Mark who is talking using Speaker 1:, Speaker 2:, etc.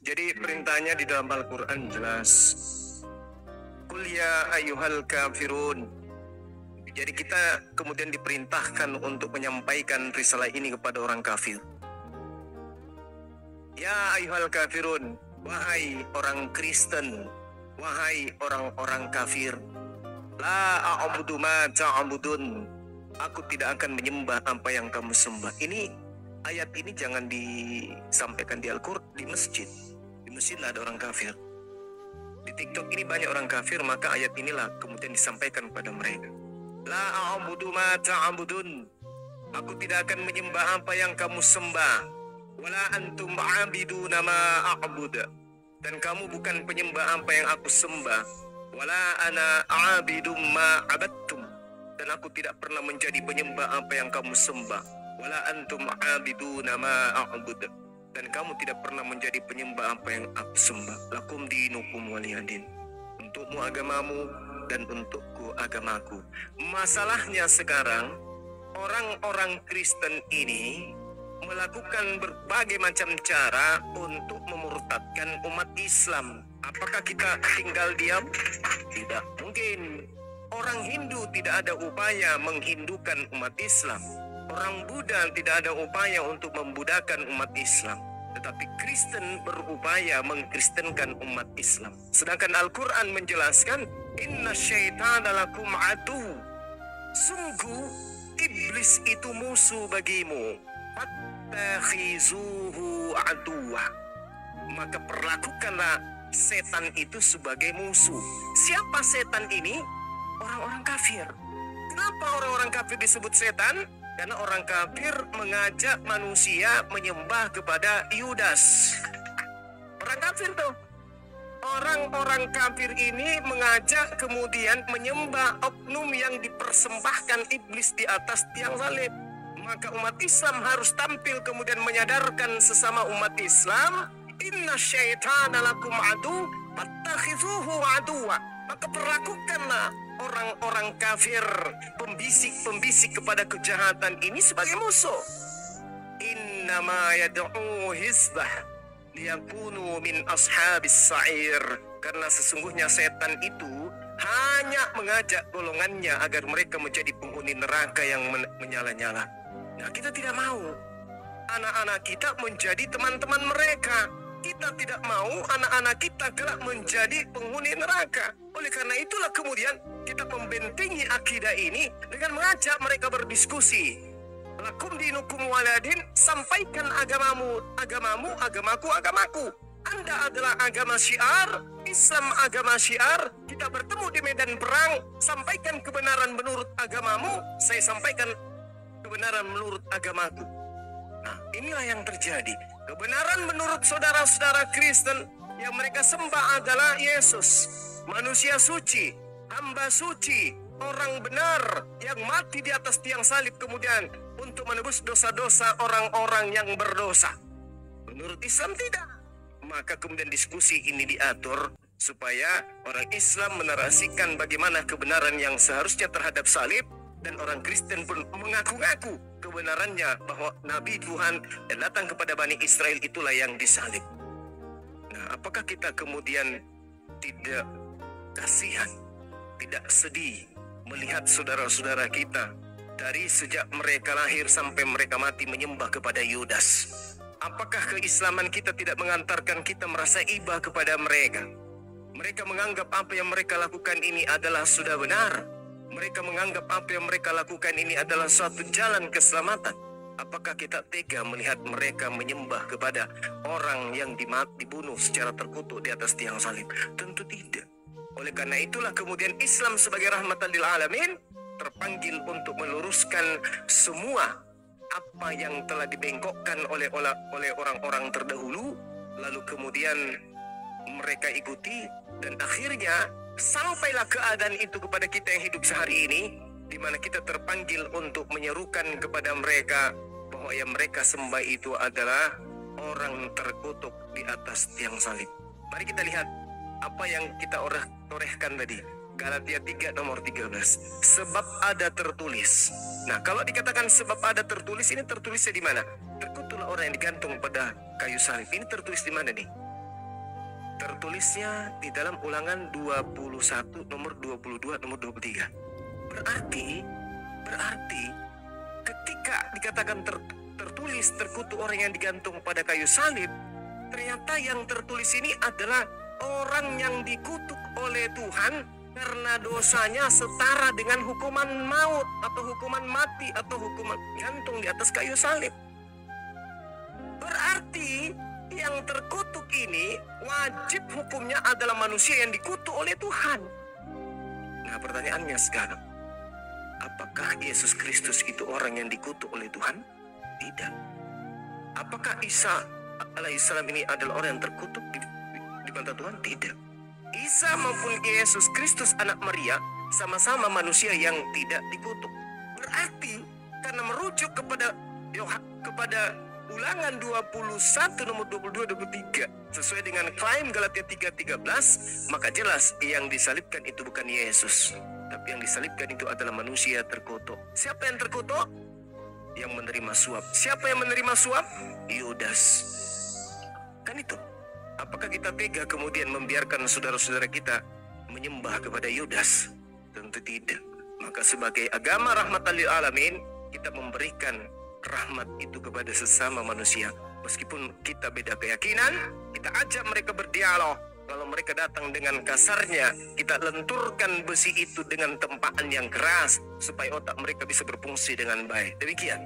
Speaker 1: Jadi perintahnya di dalam Al-Quran jelas. Qul ya ayyuhal kafirun. Jadi kita kemudian diperintahkan untuk menyampaikan risalah ini kepada orang kafir. Ya ayyuhal kafirun, wahai orang Kristen, wahai orang-orang kafir. La a'budu ma ta'budun. Aku tidak akan menyembah apa yang kamu sembah. Ini ayat ini jangan disampaikan di Al-Quran, di masjid. Di masjid lah ada orang kafir. Di TikTok ini banyak orang kafir, maka ayat inilah kemudian disampaikan kepada mereka. La a'budu ma ta'budun. Aku tidak akan menyembah apa yang kamu sembah. Wala antum a'biduna ma a'bud. Dan kamu bukan penyembah apa yang aku sembah. Wala ana a'bidum ma abattum. Dan aku tidak pernah menjadi penyembah apa yang kamu sembah. Wala antum a'biduna ma a'bud. Dan kamu tidak pernah menjadi penyembah apa yang aku sembah. Lakum dinukum waliyadin. Untukmu agamamu dan untukku agamaku. Masalahnya sekarang orang-orang Kristen ini melakukan berbagai macam cara untuk memurtadkan umat Islam. Apakah kita tinggal diam? Tidak mungkin. Orang Hindu tidak ada upaya menghindukan umat Islam. Orang Buddha tidak ada upaya untuk membudakan umat Islam. Tetapi Kristen berupaya mengkristenkan umat Islam. Sedangkan Al-Quran menjelaskan, Inna syaitana lakum adu. Sungguh, iblis itu musuh bagimu. Fattakhizuhu aduwa. Maka perlakukanlah setan itu sebagai musuh. Siapa setan ini? Orang-orang kafir. Kenapa orang-orang kafir disebut setan? Karena orang kafir mengajak manusia menyembah kepada Yudas. Orang kafir tuh. Orang-orang kafir ini mengajak kemudian menyembah oknum yang dipersembahkan iblis di atas tiang salib. Maka umat Islam harus tampil kemudian menyadarkan sesama umat Islam, Inna syaitana lakum adu, fattakhidhuhu aduwa. Maka perlakukanlah orang-orang kafir, pembisik-pembisik kepada kejahatan ini sebagai musuh. Innama yad'u hizbah liyakunu min ashabis sa'ir. Karena sesungguhnya setan itu hanya mengajak golongannya agar mereka menjadi penghuni neraka yang menyala-nyala. Nah, kita tidak mau anak-anak kita menjadi teman-teman mereka. Kita tidak mau anak-anak kita kelak menjadi penghuni neraka. Oleh karena itulah kemudian kita membentengi akidah ini dengan mengajak mereka berdiskusi. Lakum dinukum waladin, sampaikan agamamu, agamamu, agamaku, agamaku. Anda adalah agama syiar, Islam agama syiar. Kita bertemu di medan perang, sampaikan kebenaran menurut agamamu, saya sampaikan kebenaran menurut agamaku. Nah, inilah yang terjadi. Kebenaran menurut saudara-saudara Kristen yang mereka sembah adalah Yesus, manusia suci, hamba suci, orang benar yang mati di atas tiang salib kemudian untuk menebus dosa-dosa orang-orang yang berdosa. Menurut Islam tidak. Maka kemudian diskusi ini diatur supaya orang Islam menarasikan bagaimana kebenaran yang seharusnya terhadap salib, dan orang Kristen pun mengaku-ngaku kebenarannya bahwa Nabi Tuhan yang datang kepada Bani Israel itulah yang disalib. Nah, apakah kita kemudian tidak kasihan, tidak sedih melihat saudara-saudara kita dari sejak mereka lahir sampai mereka mati menyembah kepada Yudas? Apakah keislaman kita tidak mengantarkan kita merasa iba kepada mereka? Mereka menganggap apa yang mereka lakukan ini adalah sudah benar. Mereka menganggap apa yang mereka lakukan ini adalah suatu jalan keselamatan. Apakah kita tega melihat mereka menyembah kepada orang yang dibunuh secara terkutuk di atas tiang salib? Tentu tidak. Oleh karena itulah kemudian Islam sebagai rahmatan lil alamin terpanggil untuk meluruskan semua apa yang telah dibengkokkan oleh orang-orang terdahulu, lalu kemudian mereka ikuti, dan akhirnya sampailah keadaan itu kepada kita yang hidup sehari ini, di mana kita terpanggil untuk menyerukan kepada mereka bahwa yang mereka sembah itu adalah orang terkutuk di atas tiang salib. Mari kita lihat apa yang kita torehkan tadi. Galatia 3 nomor 13. Sebab ada tertulis. Nah, kalau dikatakan sebab ada tertulis, ini tertulisnya di mana? Terkutuklah orang yang digantung pada kayu salib. Ini tertulis di mana nih? Tertulisnya di dalam Ulangan 21 nomor 22 nomor 23. Berarti ketika dikatakan tertulis terkutuk orang yang digantung pada kayu salib, ternyata yang tertulis ini adalah orang yang dikutuk oleh Tuhan karena dosanya setara dengan hukuman maut atau hukuman mati atau hukuman gantung di atas kayu salib. Berarti yang terkutuk ini wajib hukumnya adalah manusia yang dikutuk oleh Tuhan. Nah, pertanyaannya sekarang, apakah Yesus Kristus itu orang yang dikutuk oleh Tuhan? Tidak. Apakah Isa alaihissalam ini adalah orang yang terkutuk di mata Tuhan? Tidak. Isa maupun Yesus Kristus anak Maria sama-sama manusia yang tidak dikutuk. Berarti karena merujuk kepada Ulangan 21 nomor 22-23 sesuai dengan klaim Galatia 3:13, maka jelas yang disalibkan itu bukan Yesus, tapi yang disalibkan itu adalah manusia terkutuk. Siapa yang terkutuk? Yang menerima suap. Siapa yang menerima suap? Yudas. Kan itu. Apakah kita tega kemudian membiarkan saudara-saudara kita menyembah kepada Yudas? Tentu tidak. Maka sebagai agama rahmatan lil alamin, kita memberikan rahmat itu kepada sesama manusia. Meskipun kita beda keyakinan, kita ajak mereka berdialog. Kalau mereka datang dengan kasarnya, kita lenturkan besi itu dengan tempaan yang keras supaya otak mereka bisa berfungsi dengan baik. Demikian.